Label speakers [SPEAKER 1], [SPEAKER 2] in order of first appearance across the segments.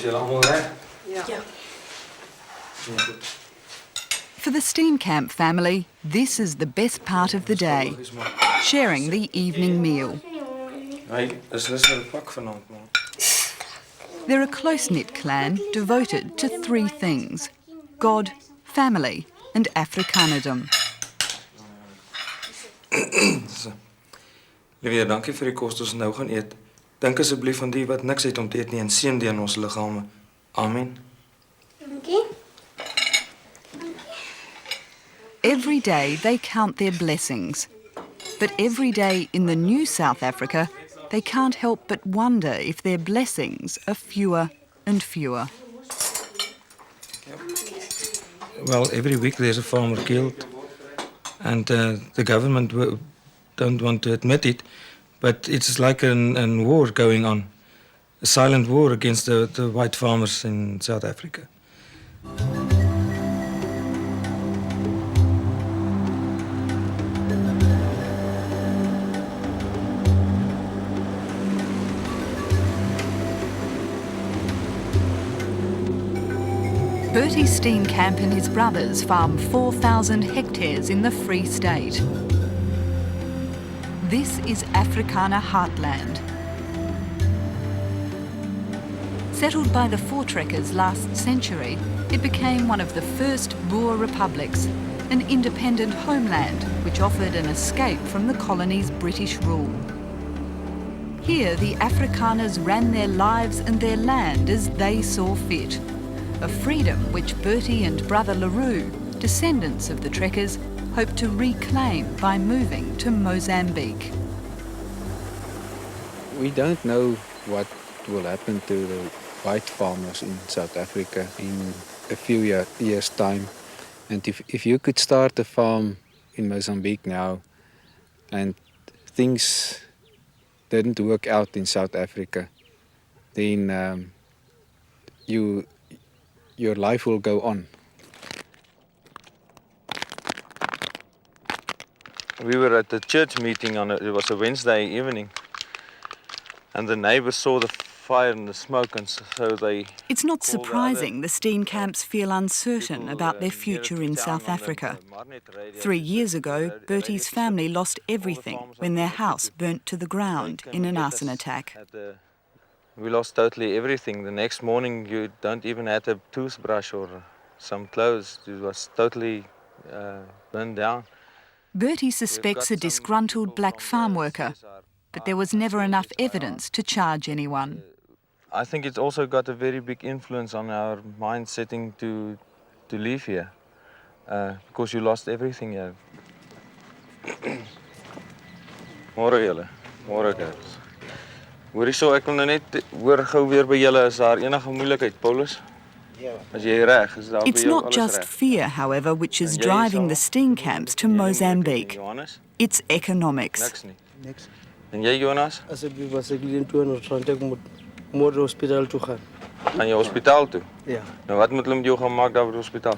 [SPEAKER 1] julle almal reg?
[SPEAKER 2] Ja.
[SPEAKER 3] For the Steenkamp family, this is the best part of the day, sharing the evening meal.
[SPEAKER 1] Hy is lus vir 'n pak vanaand, man.
[SPEAKER 3] They're a close-knit clan devoted to three things: God, family and Afrikanerdom.
[SPEAKER 1] Liewe, dankie vir die kos wat ons nou gaan eet. Dink asseblief aan die wat niks het om te eet nie en seën die in ons liggame. Amen.
[SPEAKER 2] Dankie.
[SPEAKER 3] Every day they count their blessings. But every day in the new South Africa, they can't help but wonder if their blessings are fewer and fewer.
[SPEAKER 1] Well, every week there's a farmer killed, and the government don't want to admit it, but it's like a war going on, a silent war against the white farmers in South Africa.
[SPEAKER 3] Bertie Steenkamp and his brothers farm 4,000 hectares in the Free State. This is Afrikaner heartland. Settled by the Voortrekkers last century, it became one of the first Boer republics, an independent homeland which offered an escape from the colony's British rule. Here, the Afrikaners ran their lives and their land as they saw fit. A freedom which Bertie and brother LaRue, descendants of the trekkers, hope to reclaim by moving to Mozambique.
[SPEAKER 4] We don't know what will happen to the white farmers in South Africa in a few years' time. And if you could start a farm in Mozambique now and things didn't work out in South Africa, then your life will go on.
[SPEAKER 1] We were at the church meeting it was a Wednesday evening, and the neighbors saw the fire and the smoke, and so they...
[SPEAKER 3] It's not surprising the Steenkamps feel uncertain about their future in South Africa. 3 years ago, Bertie's family lost everything when their house burnt to the ground in an arson attack.
[SPEAKER 1] We lost totally everything. The next morning you don't even have a toothbrush or some clothes. It was totally burned down.
[SPEAKER 3] Bertie suspects a disgruntled black farm worker, but there was never enough evidence to charge anyone.
[SPEAKER 1] I think it's also got a very big influence on our mind setting to live here, because you lost everything here. Môre julle, môre girls. Hoorie so, ek wil nou net hoor gou weer by julle, is daar enige moeilikheid, Paulus? As jy reg, is daar by jou alles reg?
[SPEAKER 3] It's not just fear, however, which is driving the Steenkamps to Mozambique. It's economics.
[SPEAKER 1] Niks nie. Niks. En jy, Jonas?
[SPEAKER 5] Asseblief was ek leen R200, ek moet môre hospitaal toe gaan.
[SPEAKER 1] Gaan jy hospitaal toe?
[SPEAKER 5] Ja.
[SPEAKER 1] Nou wat moet hulle met jou gaan maak daar by die hospitaal?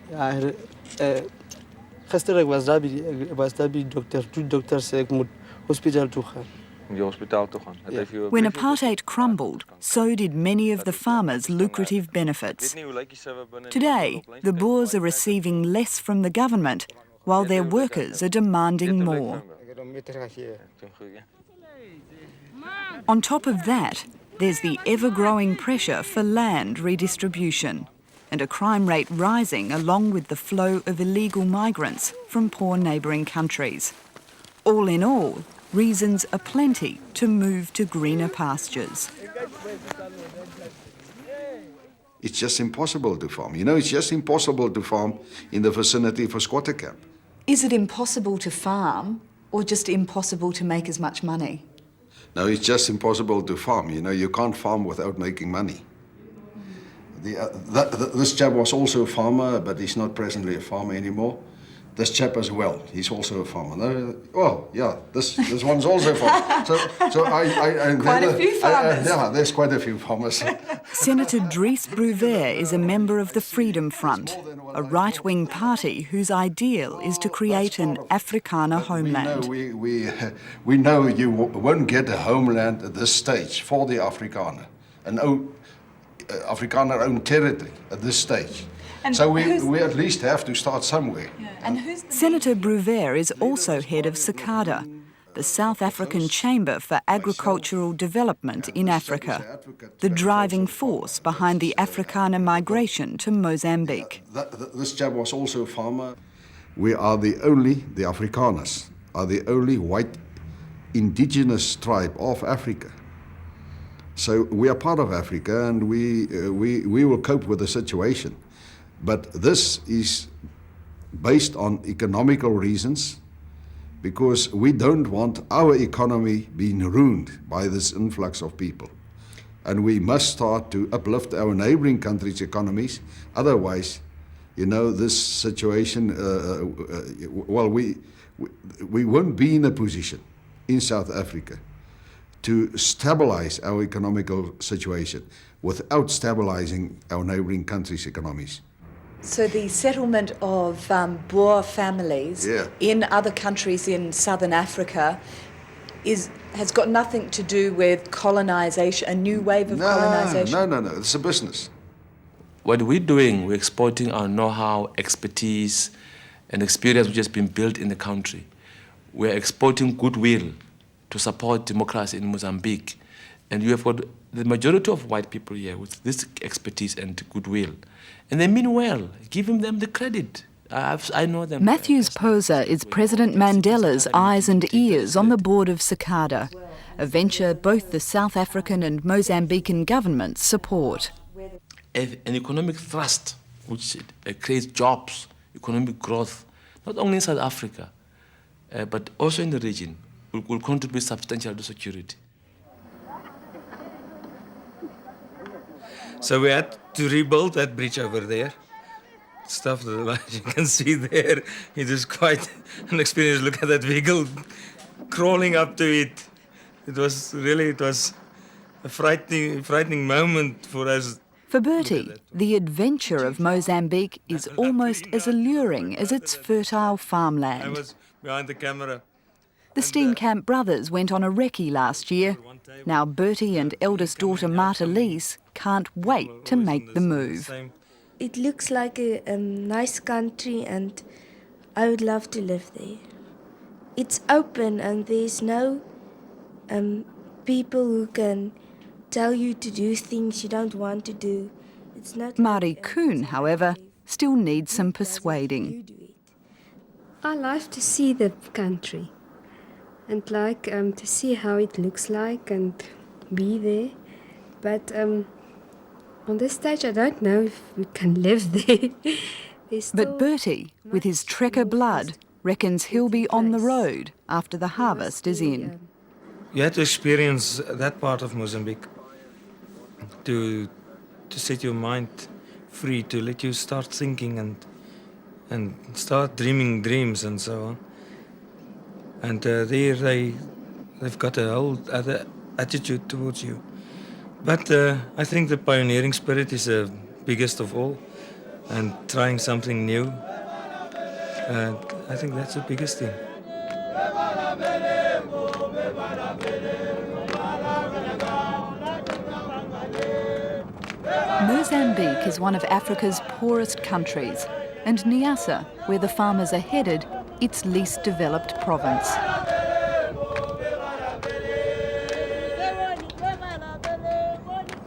[SPEAKER 5] Ja, gister ek was daar by dokter, toe dokter sê ek moet hospitaal toe gaan.
[SPEAKER 3] When apartheid crumbled, so did many of the farmers' lucrative benefits. Today, the Boers are receiving less from the government, while their workers are demanding more. On top of that, there's the ever-growing pressure for land redistribution and a crime rate rising along with the flow of illegal migrants from poor neighbouring countries. All in all, reasons are plenty to move to greener pastures.
[SPEAKER 6] It's just impossible to farm. You know, it's just impossible to farm in the vicinity of a squatter camp.
[SPEAKER 7] Is it impossible to farm or just impossible to make as much money?
[SPEAKER 6] No, it's just impossible to farm. You know, you can't farm without making money. This chap was also a farmer, but he's not presently a farmer anymore. This chap as well, he's also a farmer. No, well, yeah, this one's also a farmer. So I
[SPEAKER 7] quite a few farmers.
[SPEAKER 6] Yeah, there's quite a few farmers.
[SPEAKER 3] Senator Dries Bruver is a member of the Freedom Front, a right-wing party whose ideal is to create an Afrikaner homeland.
[SPEAKER 6] We know you won't get a homeland at this stage for the Afrikaner. And Afrikaner-owned territory at this stage.
[SPEAKER 7] And
[SPEAKER 6] So we at least have to start somewhere.
[SPEAKER 7] And who's the
[SPEAKER 3] Senator Bruver is also head of SACADA, the South African Chamber for Agricultural Development in Africa, the driving force behind the Afrikaner migration to Mozambique.
[SPEAKER 6] This chap was also a farmer. We are the Afrikaners, are the only white indigenous tribe of Africa. So we are part of Africa, and we will cope with the situation. But this is based on economical reasons, because we don't want our economy being ruined by this influx of people. And we must start to uplift our neighboring countries' economies. Otherwise, you know, this situation, we won't be in a position in South Africa to stabilize our economical situation without stabilizing our neighboring countries' economies.
[SPEAKER 7] So the settlement of Boer families in other countries in southern Africa has got nothing to do with colonisation, a new wave of colonisation?
[SPEAKER 6] No, it's a business.
[SPEAKER 2] What we're doing, we're exporting our know-how, expertise, and experience which has been built in the country. We're exporting goodwill to support democracy in Mozambique. And you have got the majority of white people here with this expertise and goodwill. And they mean well. Give them the credit. I know them.
[SPEAKER 3] Matthews Posa is President Mandela's eyes and ears on the board of SACADA, a venture both the South African and Mozambican governments support.
[SPEAKER 2] An economic thrust which creates jobs, economic growth, not only in South Africa, but also in the region, will contribute substantially to security.
[SPEAKER 1] So we had to rebuild that bridge over there. Stuff that you can see there, it is quite an experience. Look at that vehicle crawling up to it. It was a frightening moment for us.
[SPEAKER 3] For Bertie, the adventure of Mozambique is almost as alluring as its fertile
[SPEAKER 1] I
[SPEAKER 3] farmland.
[SPEAKER 1] was behind the camera.
[SPEAKER 3] The Steenkamp brothers went on a recce last year. Now Bertie and eldest daughter Marta Lise can't wait to make the move.
[SPEAKER 8] It looks like a nice country, and I would love to live there. It's open and there's no people who can tell you to do things you don't want to do. It's not.
[SPEAKER 3] Mari Kuhn, however, still needs some persuading.
[SPEAKER 9] I like to see the country and like to see how it looks like and be there. But on this stage, I don't know if we can live there.
[SPEAKER 3] But Bertie, with his trekker blood, reckons he'll be on the road after the harvest is in.
[SPEAKER 1] You had to experience that part of Mozambique to set your mind free, to let you start thinking and start dreaming dreams and so on. And there they've got a whole other attitude towards you. But I think the pioneering spirit is the biggest of all, and trying something new. I think that's the biggest thing.
[SPEAKER 3] Mozambique is one of Africa's poorest countries, and Niassa, where the farmers are headed, its least developed province.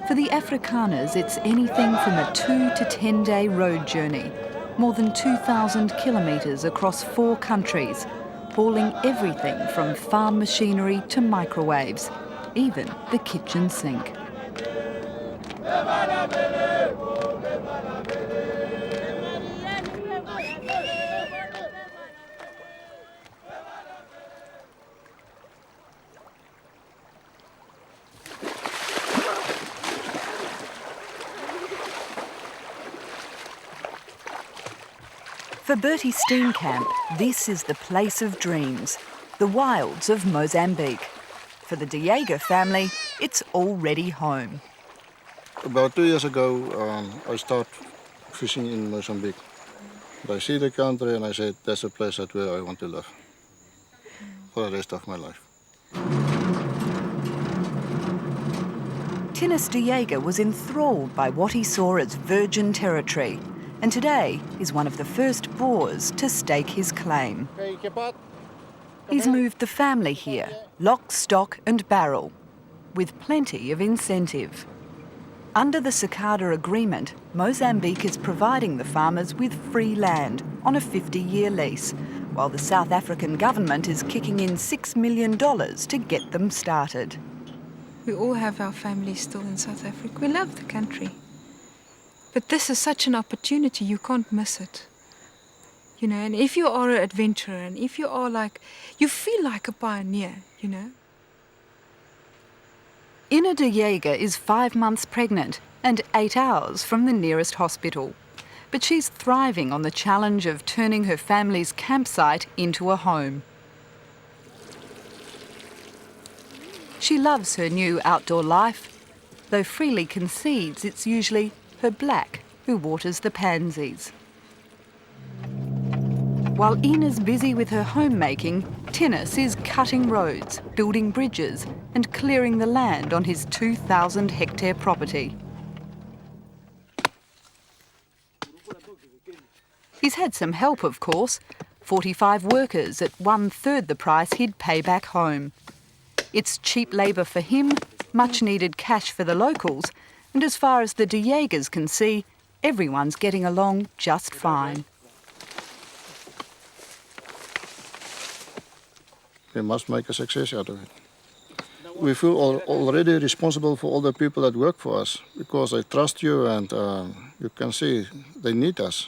[SPEAKER 3] For the Afrikaners, it's anything from a 2 to 10 day road journey, more than 2,000 kilometres across 4 countries, hauling everything from farm machinery to microwaves, even the kitchen sink. For Bertie Steenkamp, this is the place of dreams, the wilds of Mozambique. For the Diego family, it's already home.
[SPEAKER 10] About 2 years ago, I started fishing in Mozambique. I see the country and I said, that's a place where I want to live for the rest of my life.
[SPEAKER 3] Tinus de Jager was enthralled by what he saw as virgin territory, and today is one of the first Boers to stake his claim. He's moved the family here, lock, stock and barrel, with plenty of incentive. Under the Cicada Agreement, Mozambique is providing the farmers with free land on a 50-year lease, while the South African government is kicking in $6 million to get them started.
[SPEAKER 11] We all have our families still in South Africa. We love the country. But this is such an opportunity, you can't miss it. You know, and if you are an adventurer, and if you are like, you feel like a pioneer, you know.
[SPEAKER 3] Ina de Jager is 5 months pregnant and 8 hours from the nearest hospital. But she's thriving on the challenge of turning her family's campsite into a home. She loves her new outdoor life, though freely concedes it's usually her black who waters the pansies. While Ina's busy with her homemaking, Tinus is cutting roads, building bridges and clearing the land on his 2,000-hectare property. He's had some help, of course, 45 workers at 1/3 the price he'd pay back home. It's cheap labour for him, much-needed cash for the locals, and as far as the de Jagers can see, everyone's getting along just fine.
[SPEAKER 10] We must make a success out of it. We feel already responsible for all the people that work for us because they trust you and you can see they need us.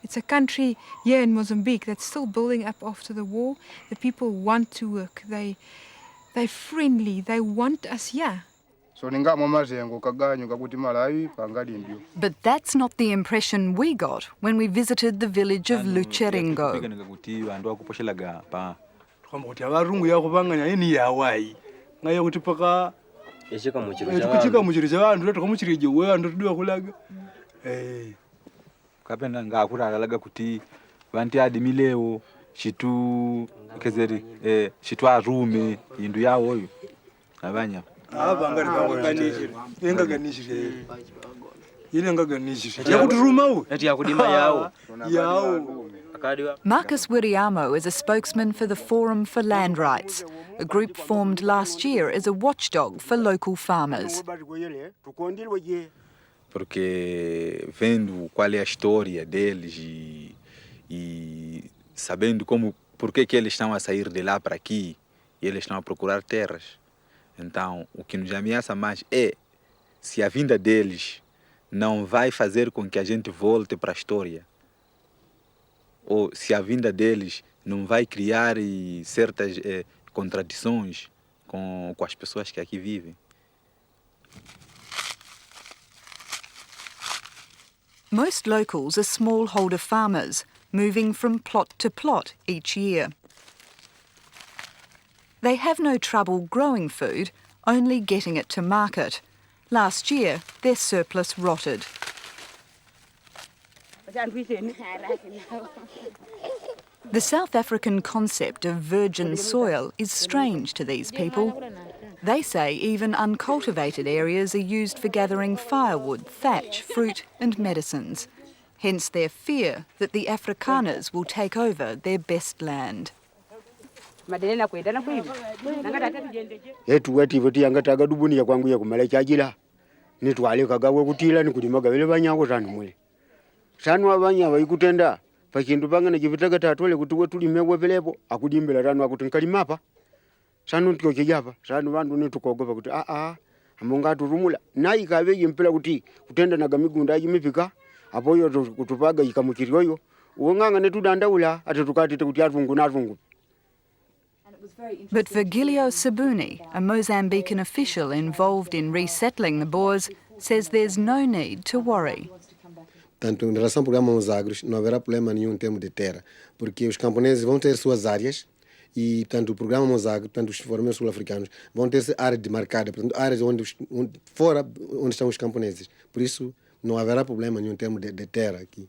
[SPEAKER 11] It's a country here in Mozambique that's still building up after the war. The people want to work. They're friendly. They want us here.
[SPEAKER 3] But that's not the impression we got when we visited the village of Lucheringo.
[SPEAKER 12] Kapenda ngakuralaga kuti vanti adimileo shitu kezeri shitu arume indu yawo yo abanya
[SPEAKER 3] Marcus Wiriamo is a spokesman for the Forum for Land Rights, a group formed last year as a watchdog for local farmers.
[SPEAKER 12] Porque vendo qual é a história deles e sabendo por que eles estão a sair de lá para aqui e eles estão a procurar terras. Então, o que nos ameaça mais é se a vinda deles não vai fazer com que a gente volte para a história. Ou se a vinda deles não vai criar certas contradições com as pessoas que aqui vivem.
[SPEAKER 3] Most locals are smallholder farmers, moving from plot to plot each year. They have no trouble growing food, only getting it to market. Last year, their surplus rotted. The South African concept of virgin soil is strange to these people. They say even uncultivated areas are used for gathering firewood, thatch, fruit and medicines. Hence their fear that the Afrikaners will take over their best land.
[SPEAKER 13] Pakindu banga nikivitaka tatole kutuwe tulimewe velepo akudimbela ranu akutinkalimapa sanu ntikoke japa sanu bandu nitukogopa kuti amunga turumula nayi kabe yimpela kuti kutenda na gamigunda yimipika apoyo kutupaga ikamukiriyo uwonganga netudandaula atatukatite kuti arungu na arungu.
[SPEAKER 3] But Virgilio Sabuni, a Mozambican official involved in resettling the Boers, says there's no need to worry.
[SPEAKER 14] Tanto em relação ao programa Mozagros, não haverá problema nenhum em termos de terra, porque os camponeses vão ter suas áreas e, portanto, o programa Mozagros, portanto, os formeiros sul-africanos vão ter área demarcada, portanto, áreas fora onde estão os camponeses. Por isso, não haverá problema nenhum em termos de terra aqui.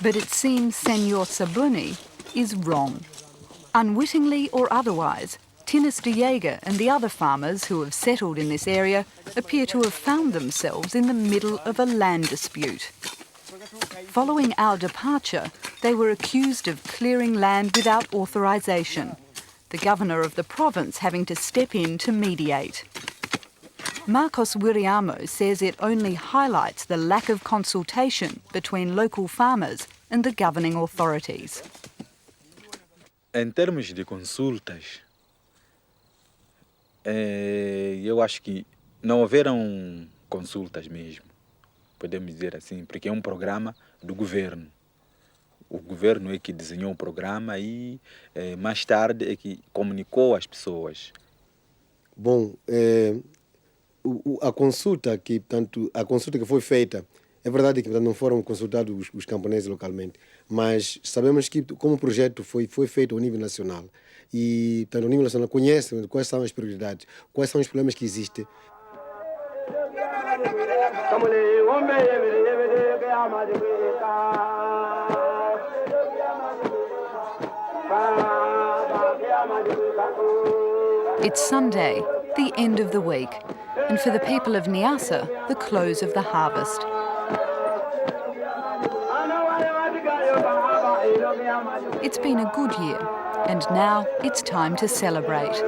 [SPEAKER 3] But it seems Senor Sabuni is wrong. Unwittingly or otherwise, Tinus de Jager and the other farmers who have settled in this area appear to have found themselves in the middle of a land dispute. Following our departure, they were accused of clearing land without authorisation, the governor of the province having to step in to mediate. Marcos Wiriamo says it only highlights the lack of consultation between local farmers and the governing authorities.
[SPEAKER 12] Em termos de consultas, eu acho que não houveram consultas mesmo, podemos dizer assim, porque é um programa do governo. O governo é que desenhou o programa e mais tarde é que comunicou às pessoas.
[SPEAKER 14] Bom, a consulta que foi feita, é verdade que não foram consultados os camponeses localmente, mas sabemos que como o projeto foi feito ao nível nacional e tanto ao nível nacional conhece quais são as prioridades, quais são os problemas que existem.
[SPEAKER 3] It's Sunday, the end of the week, and for the people of Niassa, the close of the harvest. It's been a good year, and now it's time to celebrate.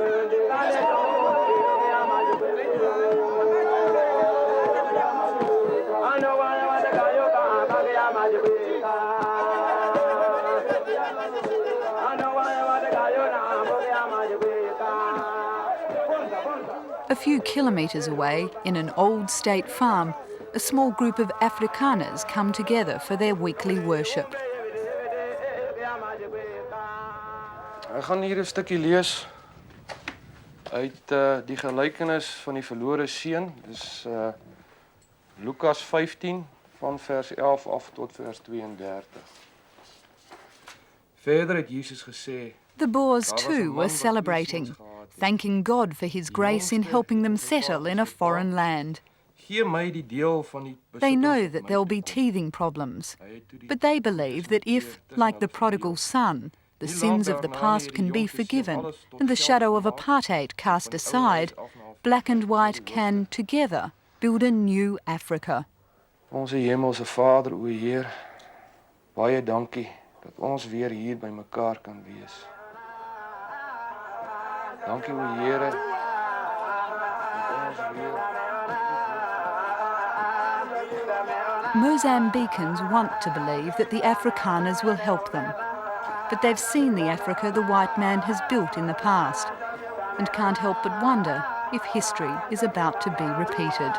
[SPEAKER 3] A few kilometres away, in an old state farm, a small group of Afrikaners come together for their weekly worship.
[SPEAKER 15] Ek gaan hier 'n stukkie lees uit die gelykenis van die verlore seun. Dis Lukas 15 van vers 11 af tot vers 32. Verder het Jesus gesê:
[SPEAKER 3] The Boers too were celebrating, thanking God for his grace in helping them settle in a foreign land. They know that there'll be teething problems, but they believe that if, like the prodigal son, the sins of the past can be forgiven and the shadow of apartheid cast aside, black and white can, together, build a new Africa.
[SPEAKER 15] Onze hemelse Vader, o Heer, baie dankie dat ons weer hier by mekaar kan wees. Dankie o Here.
[SPEAKER 3] Mozambicans want to believe that the Afrikaners will help them, but they've seen the Africa the white man has built in the past and can't help but wonder if history is about to be repeated.